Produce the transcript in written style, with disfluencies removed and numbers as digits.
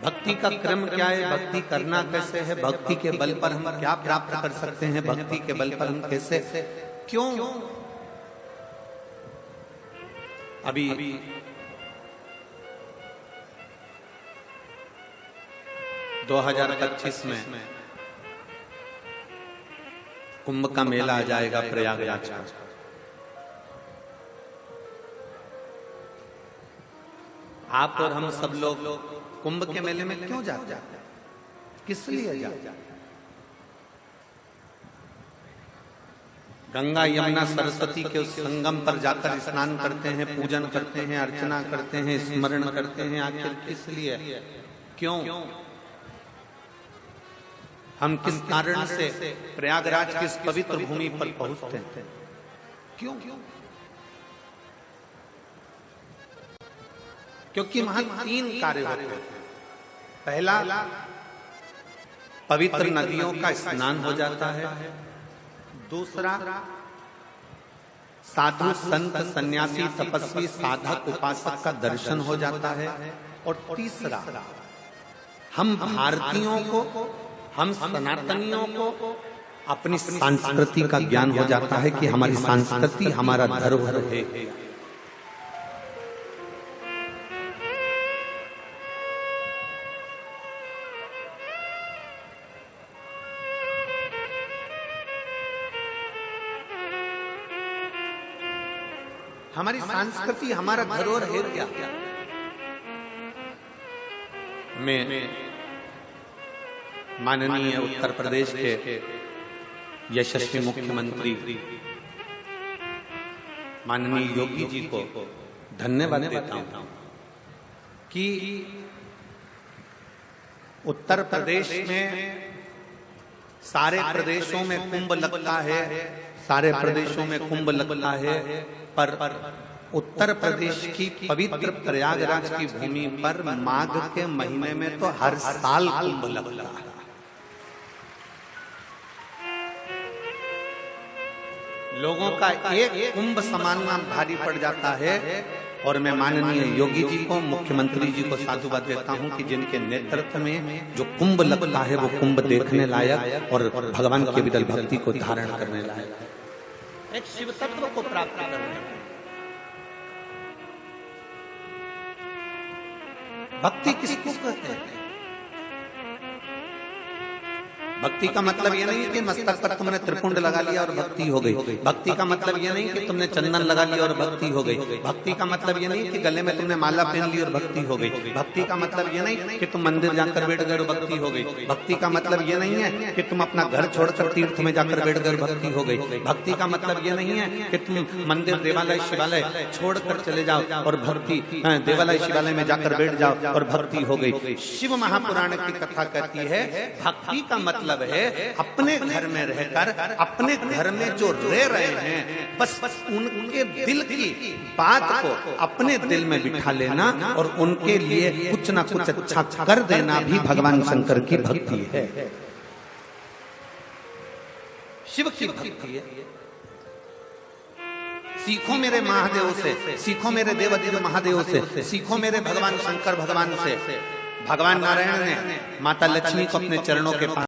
भक्ति का क्रम क्या है, भक्ति करना कैसे है, भक्ति के बल पर हम क्या प्राप्त कर सकते हैं, भक्ति के बल पर हम कैसे क्यों। अभी 2025 में कुंभ का मेला आ जाएगा प्रयागराज का। आप और हम सब लोग कुंभ के मेले में क्यों जाते हैं, किस लिए जाते हैं? गंगा यमुना सरस्वती के उस संगम पर जाकर स्नान करते हैं, पूजन करते हैं, अर्चना करते हैं, स्मरण करते हैं। आखिर किस लिए, क्यों? हम किस कारण से प्रयागराज की इस पवित्र भूमि पर पहुंचते हैं, क्यों? क्योंकि वहां 3 कार्य होते हैं। पहला, पवित्र नदियों का स्नान हो जाता है। दूसरा, साधु संत सन्यासी तपस्वी साधक उपासक का दर्शन हो जाता है। और तीसरा, हम भारतीयों को, हम सनातनियों को अपनी संस्कृति का ज्ञान हो जाता है कि हमारी संस्कृति हमारा धरोहर है। हमारी संस्कृति हमारा धरोहर है क्या? मैं माननीय उत्तर प्रदेश के यशस्वी मुख्यमंत्री माननीय योगी जी को धन्यवाद देता हूं कि उत्तर प्रदेश में सारे प्रदेशों में कुंभ लगता है, सारे प्रदेशों में कुंभ लगता है, पर उत्तर प्रदेश की पवित्र प्रयागराज की भूमि पर माघ के महीने में तो हर साल कुंभ लगता है। लोगों का एक कुंभ समानना भारी पड़ जाता है। और मैं माननीय योगी जी को, मुख्यमंत्री जी को साधुवाद देता हूं कि जिनके नेतृत्व में जो कुंभ लगता है वो कुंभ देखने लायक और भगवान के विदल भक्ति को धारण करने लायक है, एक शिव तत्व को प्राप्त करने। भक्ति किसको कहते हैं? भक्ति का मतलब यह नहीं कि मस्तक पर तुमने त्रिपुंड लगा लिया और भक्ति हो गई। भक्ति का मतलब यह नहीं कि तुमने चंदन लगा लिया और भक्ति हो गई। भक्ति का मतलब यह नहीं कि गले में तुमने माला पहन ली और भक्ति हो गई। भक्ति का मतलब यह नहीं कि तुम मंदिर जाकर बैठ गए और भक्ति हो गई। भक्ति का मतलब यह नहीं है कि तुम अपना घर छोड़कर तीर्थ में जाकर बैठ गए और भक्ति हो गई। भक्ति का मतलब यह नहीं है कि तुम मंदिर देवालय शिवालय छोड़कर चले जाओ और भक्ति देवालय शिवालय में जाकर बैठ जाओ और भक्ति हो गई। शिव महापुराण की कथा कहती है भक्ति का मतलब है अपने घर में रहकर, अपने घर में जो रह रहे हैं, बस उनके दिल की बात को अपने दिल में बिठा लेना और उनके लिए कुछ ना कुछ अच्छा कर देना भी भगवान शंकर की भक्ति है, शिव की भक्ति है। सीखो मेरे महादेव से, सीखो मेरे देवादिदेव महादेव से, सीखो मेरे भगवान शंकर भगवान से। भगवान नारायण ने माता लक्ष्मी को अपने चरणों के पास